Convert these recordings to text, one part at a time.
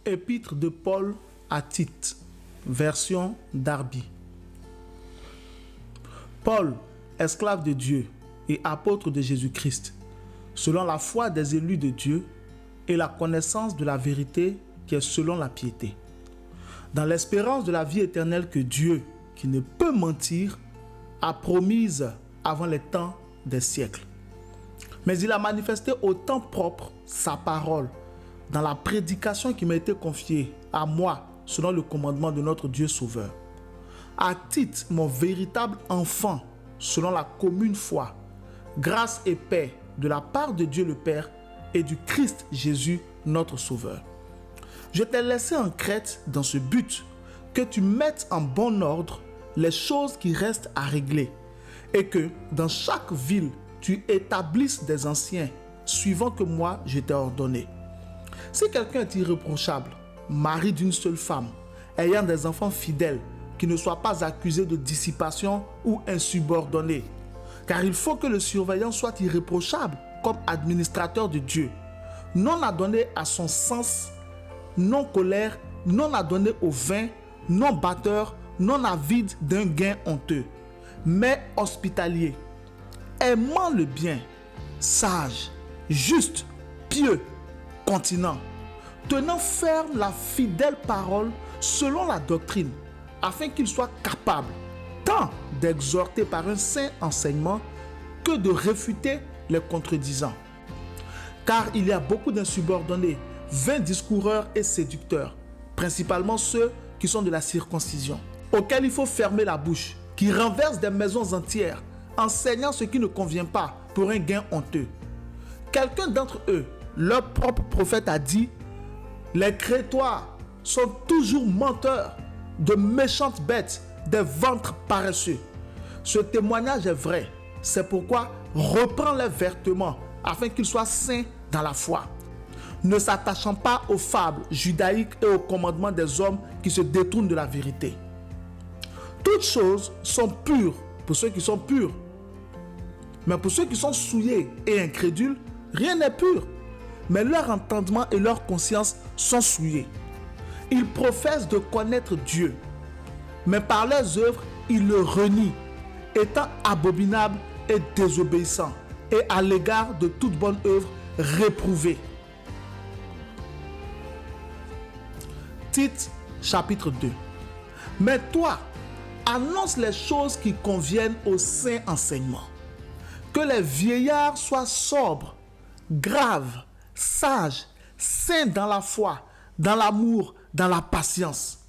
Épître de Paul à Tite, version Darby. Paul, esclave de Dieu et apôtre de Jésus-Christ, selon la foi des élus de Dieu et la connaissance de la vérité qui est selon la piété, dans l'espérance de la vie éternelle que Dieu, qui ne peut mentir, a promise avant les temps des siècles. Mais il a manifesté au temps propre sa parole dans la prédication qui m'a été confiée à moi selon le commandement de notre Dieu Sauveur. À Tite, mon véritable enfant, selon la commune foi, grâce et paix de la part de Dieu le Père et du Christ Jésus, notre Sauveur. Je t'ai laissé en Crète dans ce but, que tu mettes en bon ordre les choses qui restent à régler, et que dans chaque ville, tu établisses des anciens, suivant que moi je t'ai ordonné. Si quelqu'un est irréprochable, mari d'une seule femme, ayant des enfants fidèles, qui ne soient pas accusés de dissipation ou insubordonnés, car il faut que le surveillant soit irréprochable comme administrateur de Dieu, non adonné à son sens, non colère, non adonné au vin, non batteur, non avide d'un gain honteux, mais hospitalier, aimant le bien, sage, juste, pieux, continent, tenant ferme la fidèle parole selon la doctrine, afin qu'il soit capable tant d'exhorter par un saint enseignement que de réfuter les contredisants. Car il y a beaucoup d'insubordonnés, vains discoureurs et séducteurs, principalement ceux qui sont de la circoncision, auxquels il faut fermer la bouche, qui renversent des maisons entières, enseignant ce qui ne convient pas pour un gain honteux. Quelqu'un d'entre eux, leur propre prophète, a dit: les Crétois sont toujours menteurs, de méchantes bêtes, des ventres paresseux. Ce témoignage est vrai. C'est pourquoi reprends-les vertement, afin qu'ils soient saints dans la foi, ne s'attachant pas aux fables judaïques et aux commandements des hommes qui se détournent de la vérité. Toutes choses sont pures pour ceux qui sont purs, mais pour ceux qui sont souillés et incrédules, rien n'est pur, mais leur entendement et leur conscience sont souillés. Ils professent de connaître Dieu, mais par leurs œuvres, ils le renient, étant abominables et désobéissants, et à l'égard de toute bonne œuvre réprouvés. Tite, chapitre 2. Mais toi, annonce les choses qui conviennent au saint enseignement. Que les vieillards soient sobres, graves, sages, saints dans la foi, dans l'amour, dans la patience.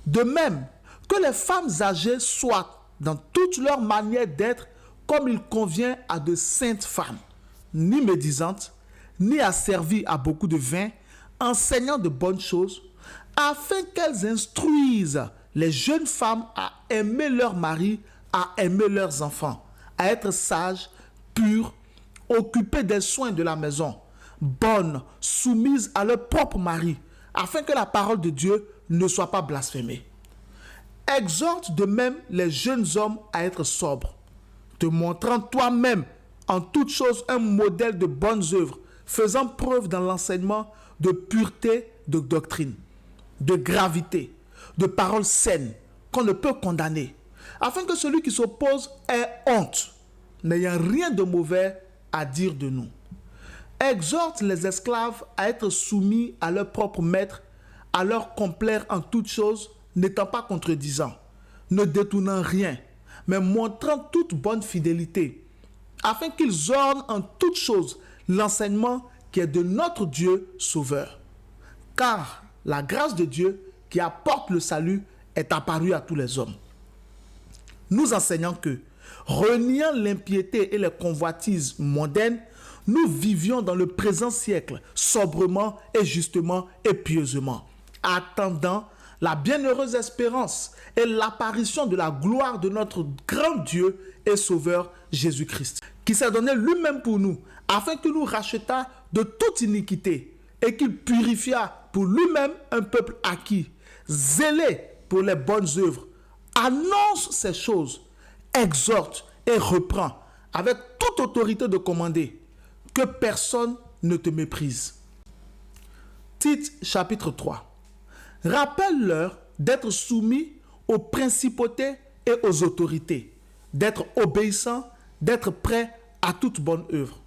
De même, que les femmes âgées soient, dans toute leur manière d'être, comme il convient à de saintes femmes, ni médisantes, ni asservies à beaucoup de vin, enseignant de bonnes choses, afin qu'elles instruisent les jeunes femmes à aimer leurs maris, à aimer leurs enfants, à être sages, pures, occupées des soins de la maison, bonnes, soumises à leur propre mari, afin que la parole de Dieu ne soit pas blasphémée. Exhorte de même les jeunes hommes à être sobres, te montrant toi-même en toutes choses un modèle de bonnes œuvres, faisant preuve dans l'enseignement de pureté de doctrine, de gravité, de paroles saines qu'on ne peut condamner, afin que celui qui s'oppose ait honte, n'ayant rien de mauvais à dire de nous. Exhorte les esclaves à être soumis à leur propre maître, à leur complaire en toutes choses, n'étant pas contredisants, ne détournant rien, mais montrant toute bonne fidélité, afin qu'ils ornent en toutes choses l'enseignement qui est de notre Dieu Sauveur. Car la grâce de Dieu qui apporte le salut est apparue à tous les hommes. Nous enseignons que, reniant l'impiété et les convoitises mondaines, nous vivions dans le présent siècle sobrement et justement et pieusement, attendant la bienheureuse espérance et l'apparition de la gloire de notre grand Dieu et Sauveur Jésus-Christ, qui s'est donné lui-même pour nous, afin qu'il nous rachetât de toute iniquité et qu'il purifiât pour lui-même un peuple acquis, zélé pour les bonnes œuvres. Annonce ces choses, exhorte et reprend avec toute autorité de commander, que personne ne te méprise. Tite chapitre 3. Rappelle-leur d'être soumis aux principautés et aux autorités, d'être obéissants, d'être prêts à toute bonne œuvre,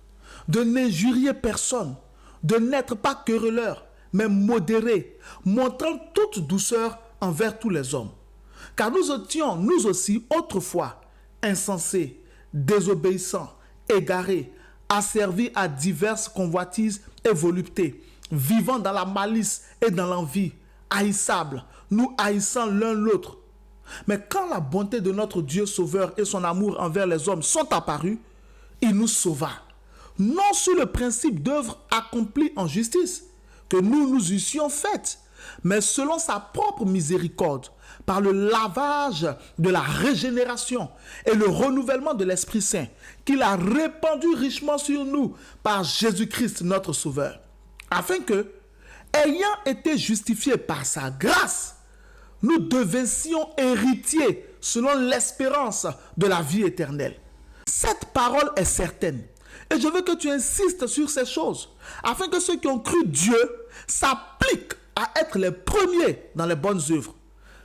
de n'injurier personne, de n'être pas querelleurs, mais modérés, montrant toute douceur envers tous les hommes. Car nous étions, nous aussi, autrefois, insensés, désobéissants, égarés, asservis à diverses convoitises et voluptés, vivant dans la malice et dans l'envie, haïssables, nous haïssant l'un l'autre. Mais quand la bonté de notre Dieu Sauveur et son amour envers les hommes sont apparus, il nous sauva. Non sur le principe d'œuvre accomplie en justice, que nous nous eussions faites, mais selon sa propre miséricorde, par le lavage de la régénération et le renouvellement de l'Esprit Saint, qu'il a répandu richement sur nous par Jésus-Christ notre Sauveur, afin que, ayant été justifiés par sa grâce, nous devinssions héritiers selon l'espérance de la vie éternelle. Cette parole est certaine. Et je veux que tu insistes sur ces choses, afin que ceux qui ont cru Dieu s'appliquent à être les premiers dans les bonnes œuvres.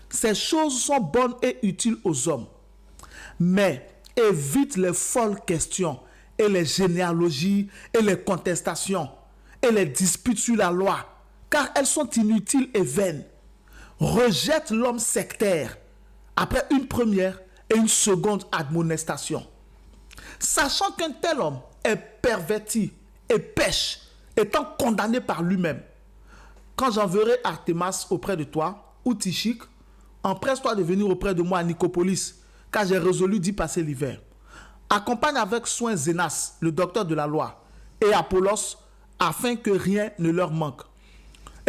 Ces choses sont bonnes et utiles aux hommes. Mais évite les folles questions et les généalogies et les contestations et les disputes sur la loi, car elles sont inutiles et vaines. Rejette l'homme sectaire après une première et une seconde admonestation, sachant qu'un tel homme est perverti et pêche, étant condamné par lui-même. Quand j'enverrai Artemas auprès de toi, ou Tychik, empresse-toi de venir auprès de moi à Nicopolis, car j'ai résolu d'y passer l'hiver. Accompagne avec soin Zénas, le docteur de la loi, et Apollos, afin que rien ne leur manque.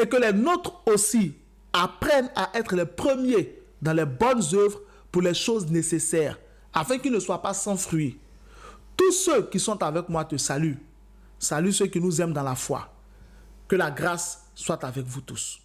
Et que les nôtres aussi apprennent à être les premiers dans les bonnes œuvres pour les choses nécessaires, afin qu'ils ne soient pas sans fruit. Tous ceux qui sont avec moi te saluent. Salue ceux qui nous aiment dans la foi. Que la grâce soit avec vous tous.